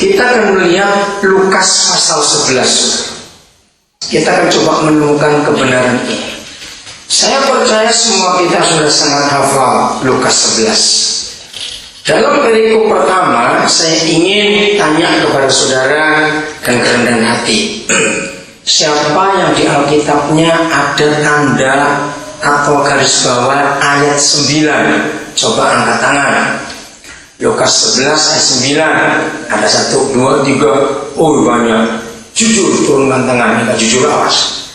Kita akan melihat Lukas pasal 11. Kita akan coba menemukan kebenaran ini. Saya percaya semua kita sudah sangat hafal Lukas 11. Dalam perikop pertama, saya ingin tanya kepada saudara dan kerendahan hati. Siapa yang di Alkitabnya ada tanda atau garis bawah ayat 9? Coba angkat tangan. Lukas 11 ayat 9. Ada 1, 2, 3. Oh banyak. Jujur turunkan tangan. Enggak jujur awas.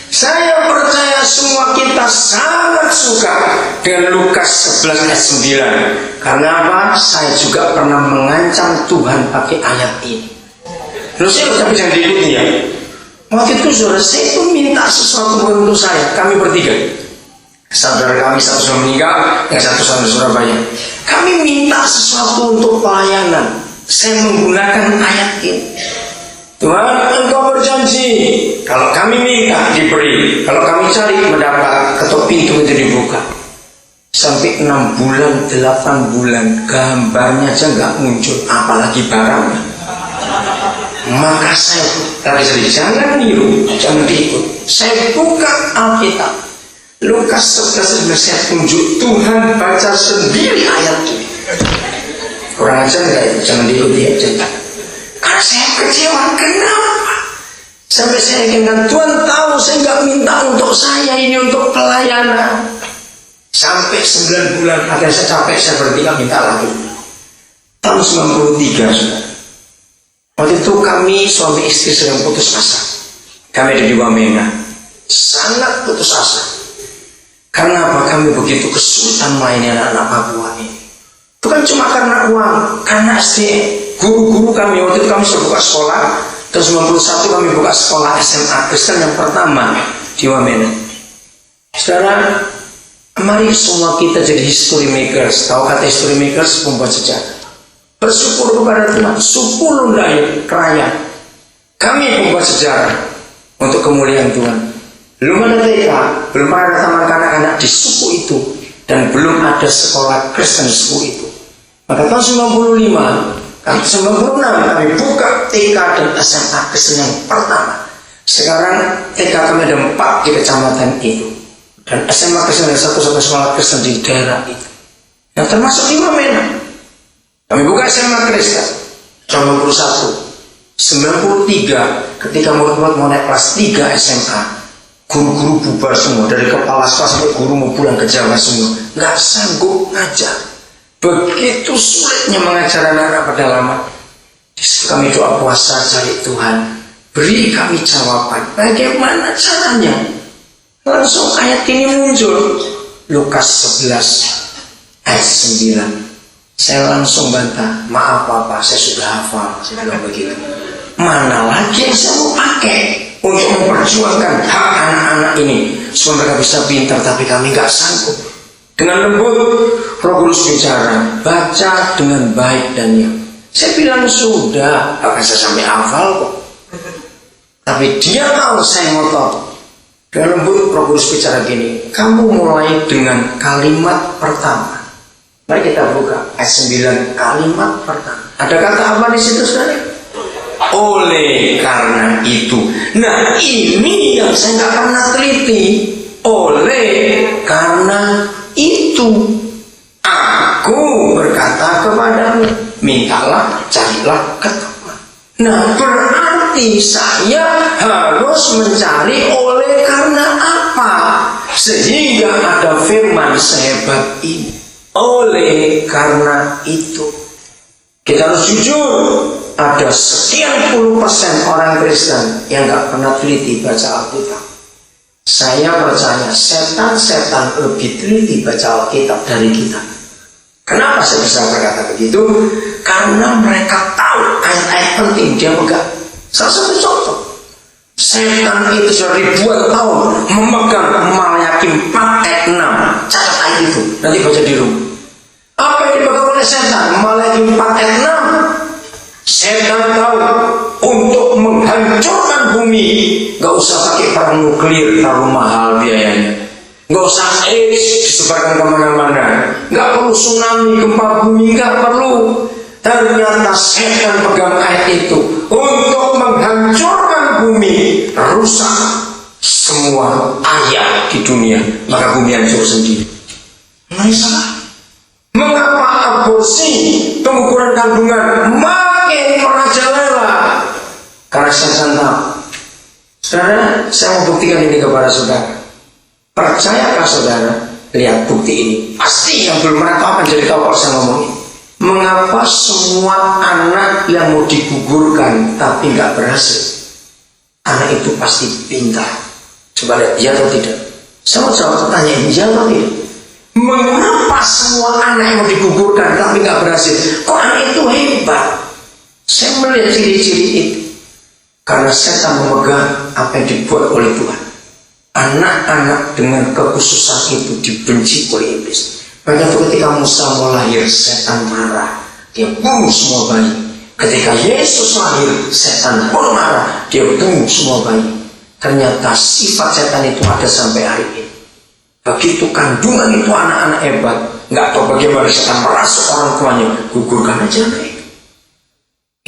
Saya percaya semua kita sangat suka dengan Lukas 11 ayat 9. Karena apa? Saya juga pernah mengancam Tuhan pakai ayat ini. Terus saya tapi jangan diikuti ya. Waktu itu saudara saya itu minta sesuatu untuk saya. Kami bertiga. Saudara kami satu sudah meninggal, yang satu saudara Surabaya. Kami minta sesuatu untuk pelayanan. Saya menggunakan ayat ini. Tuhan, Engkau berjanji, kalau kami minta diberi, kalau kami cari mendapat, ketuk pintu itu dibuka. Sampai 6 bulan, 8 bulan, gambarnya aja nggak muncul, apalagi barangnya. Maka saya tadi sedih, jangan niru, jangan diikut. Saya buka Alkitab, Lukas 11 saya tunjuk, Tuhan baca sendiri ayat ini. Kurang ajar nggak itu, jangan diikuti ya cerita. Karena saya kecewa, kenapa? Sampai saya yakinkan Tuhan tahu saya nggak minta untuk saya ini untuk pelayanan. Sampai 9 bulan akhirnya saya capek, saya berhenti nggak minta lagi. Tahun 93 sudah. Waktu itu kami suami istri sedang putus asa. Kami ada di Wamena, sangat putus asa. Karena apa? Kami begitu kesulitan melayani anak-anak Papua ini. Itu kan cuma karena uang, karena SDM. Guru-guru kami, waktu itu kami sudah buka sekolah. Tahun 91 kami buka sekolah SMA Kristen yang pertama di Wamena. Saudara, mari semua kita jadi history makers. Tahu kata history makers? Pembuat sejarah. Bersyukur kepada Tuhan, suku Lundayan, Krayan. Kami pembuat sejarah untuk kemuliaan Tuhan. Belum ada TK, belum ada taman kanak-kanak di suku itu, dan belum ada sekolah Kristen di suku itu. Maka tahun 95, 96 kami buka TK dan SMA Kristen yang pertama. Sekarang TK kami ada 4 di kecamatan itu, dan SMA Kristen ada 1 sampai sekolah Kristen di daerah itu, yang termasuk di Wamena. Kami buka SMA Kristen tahun 93 ketika murid-murid mau naik kelas 3 SMA. Guru-guru bubar semua, dari kepala sekolah sampai guru mau pulang ke Jawa semua. Nggak sanggup ngajar. Begitu sulitnya mengajar anak-anak pedalaman. Disitu kami doa puasa cari Tuhan. Beri kami jawaban. Bagaimana caranya? Langsung ayat ini muncul. Lukas 11 ayat 9. Saya langsung bantah. Maaf Bapak, saya sudah hafal. Saya bilang begitu. Mana lagi yang saya mau pakai untuk memperjuangkan hak anak-anak ini supaya mereka bisa pintar, tapi kami nggak sanggup. Dengan lembut Roh Kudus bicara, baca dengan baik dan yang. Saya bilang sudah, akan saya sampai hafal kok. Tapi dia tahu saya ngotot. Dengan lembut Roh Kudus bicara gini, kamu mulai dengan kalimat pertama. Mari kita buka ayat 9, kalimat pertama. Ada kata apa di situ saudara? Oleh karena itu. Nah ini yang saya nggak pernah teliti. Oleh karena itu aku berkata kepadamu, mintalah, carilah, ketuklah. Nah berarti saya harus mencari oleh karena apa? Sehingga ada firman sehebat ini. Oleh karena itu. Kita harus jujur. Ada sekian puluh persen orang Kristen yang gak pernah teliti baca Alkitab. Saya percaya setan-setan lebih teliti baca Alkitab dari kita. Kenapa saya bisa berkata begitu? Karena mereka tahu ayat-ayat penting dia pegang. Salah satu contoh, setan itu sudah ribuan tahun memegang Maliakim 4 ayat 6. Catat ayat itu, nanti baca di rumah. Apa yang dipegang oleh setan? Maliakim 4 ayat 6. Setan tahu untuk menghancurkan bumi gak usah pakai perang nuklir, terlalu mahal biayanya. Gak usah AIDS disebarkan kemana-mana. Gak perlu tsunami, gempa bumi, gak perlu. Ternyata setan pegang ayat itu untuk menghancurkan bumi, rusak semua ayat di dunia, maka bumi hancur sendiri. Masalah. Mengapa aborsi, pengukuran kandungan makin merajalela? Karena setan tahu. Saudara, saya mau buktikan ini kepada saudara. Percayakah saudara? Lihat bukti ini. Pasti yang belum pernah tahu akan jadi tahu kalau saya ngomong ini. Mengapa semua anak yang mau digugurkan tapi nggak berhasil? Anak itu pasti pintar. Coba lihat, iya atau tidak? Saya mau jawab pertanyaan, iya atau tidak? Mengapa semua anak yang mau digugurkan tapi nggak berhasil? Kok anak itu hebat? Saya melihat ciri-ciri itu. Karena setan memegang apa yang dibuat oleh Tuhan. Anak-anak dengan kekhususan itu dibenci oleh iblis. Maka ketika Musa mau lahir, setan marah, dia bunuh semua bayi. Ketika Yesus lahir, setan pun marah, dia bunuh semua bayi. Ternyata sifat setan itu ada sampai hari ini. Begitu kandungan itu anak-anak hebat, nggak tahu bagaimana setan merasuk orang tuanya, gugurkan aja anak itu.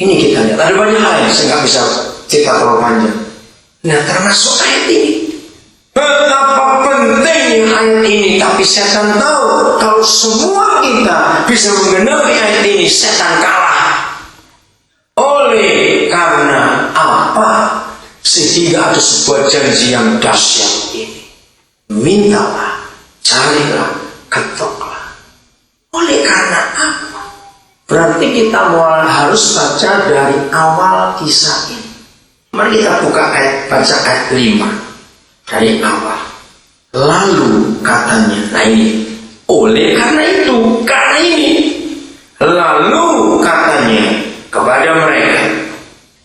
Ini kita lihat, ada banyak hal yang saya nggak bisa cerita terlalu panjang. Nah, termasuk ayat ini. Betapa pentingnya ayat ini, tapi setan tahu kalau semua kita bisa menggenapi ayat ini, setan kalah. Oleh karena apa? Sehingga ada sebuah janji yang dahsyat ini. Mintalah, carilah, ketoklah. Oleh karena apa? Berarti kita harus baca dari awal kisah ini. Mari kita buka baca ayat 5. Dari awal. Lalu katanya, nah ini, oleh karena itu, karena ini, lalu katanya kepada mereka,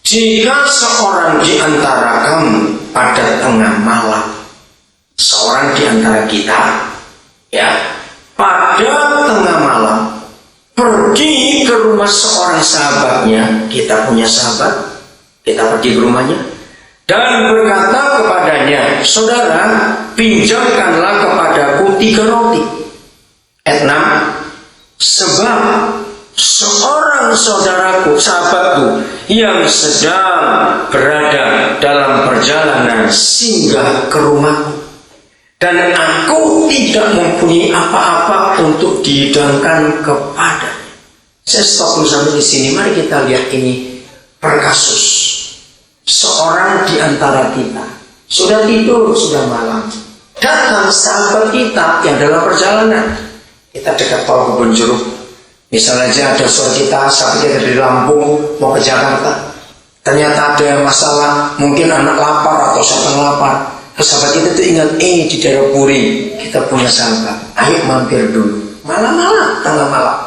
jika seorang di antara kamu pada tengah malam, seorang di antara kita, ya, pada tengah malam, pergi ke rumah seorang sahabatnya, kita punya sahabat, kita pergi ke rumahnya, dan berkata kepadanya, saudara, pinjamkanlah kepadaku 3 roti. Ayat 6, sebab seorang saudaraku, sahabatku, yang sedang berada dalam perjalanan singgah ke rumahku, dan aku tidak mempunyai apa-apa untuk dihidangkan kepadanya. Saya stop dulu sampai di sini. Mari kita lihat ini per kasus. Seorang di antara kita sudah tidur, sudah malam, datang sahabat kita yang dalam perjalanan. Kita dekat tol Kebun Jeruk. Misalnya aja ada saudara kita, sahabat kita dari Lampung mau ke Jakarta. Ternyata ada masalah, mungkin anak lapar atau siapa yang lapar. Sahabat kita itu ingat, di daerah Puri kita punya sahabat. Ayo mampir dulu. Malam-malam, tengah malam.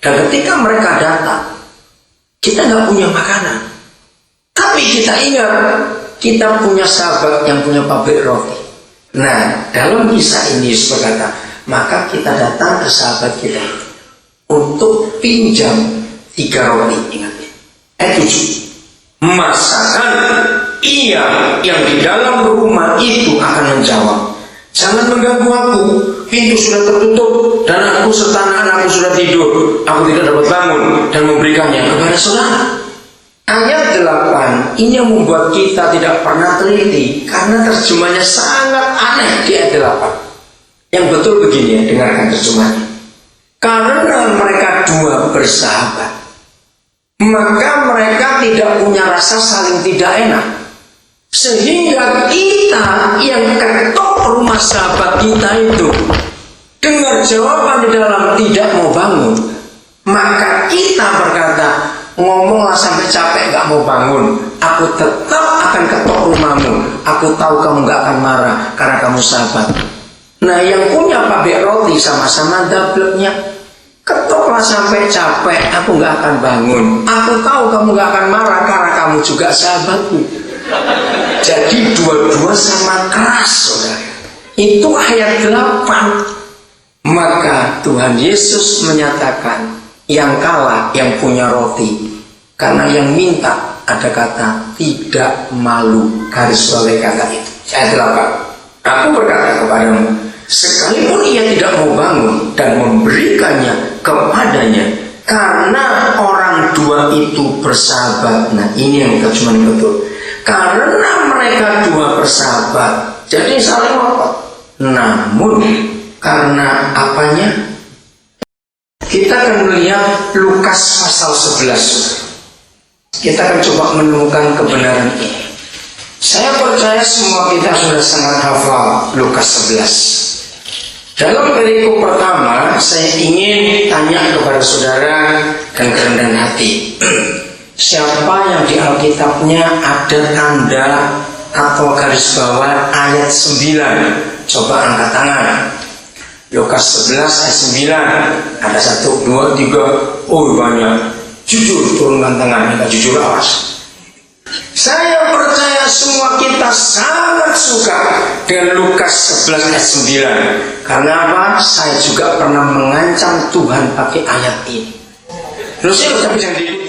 Dan ketika mereka datang, kita nggak punya makanan. Tapi kita ingat, kita punya sahabat yang punya pabrik roti. Nah, dalam kisah ini Yesus berkata, maka kita datang ke sahabat kita untuk pinjam 3 roti. Ingat ya. Ayat 7. Masakan ia yang di dalam rumah itu akan menjawab, jangan mengganggu aku, pintu sudah tertutup dan aku serta anak-anakku sudah tidur. Aku tidak dapat bangun dan memberikannya kepada saudara. Ayat 8 ini yang membuat kita tidak pernah teliti karena terjemahnya sangat aneh di ayat 8. Yang betul begini ya, dengarkan terjemahnya. Karena mereka dua bersahabat, maka mereka tidak punya rasa saling tidak enak. Sehingga kita yang ketok rumah sahabat kita itu dengar jawaban di dalam tidak mau bangun, maka kita berkata, ngomonglah sampai capek gak mau bangun, aku tetap akan ketok rumahmu. Aku tahu kamu gak akan marah karena kamu sahabat. Nah, yang punya pabrik roti sama-sama dableknya, ketoklah sampai capek, aku gak akan bangun. Aku tahu kamu gak akan marah karena kamu juga sahabatku. Jadi dua-dua sama keras, saudara. Itu ayat 8. Maka Tuhan Yesus menyatakan, yang kalah yang punya roti, karena yang minta ada kata tidak malu, garis bawah kata itu. Ayat 8. Aku berkata kepadamu, sekalipun ia tidak mau bangun dan memberikannya kepadanya, Karena orang dua itu bersahabat. Nah ini yang terjemahan betul. Karena mereka dua bersahabat, jadi saling apa? Namun karena apanya? Kita akan melihat Lukas pasal 11. Kita akan coba menemukan kebenaran ini. Saya percaya semua kita sudah sangat hafal Lukas 11. Dalam perikop pertama, saya ingin tanya kepada saudara dan kerendahan hati. Siapa yang di Alkitabnya ada tanda atau garis bawah ayat 9? Coba angkat tangan. Lukas 11 ayat 9. Ada 1, 2, 3. Oh banyak. Jujur turunkan tangan. Kita jujur awas. Saya percaya semua kita sangat suka dengan Lukas 11 ayat 9. Karena apa? Saya juga pernah mengancam Tuhan pakai ayat ini. Lu sih bisa diikuti.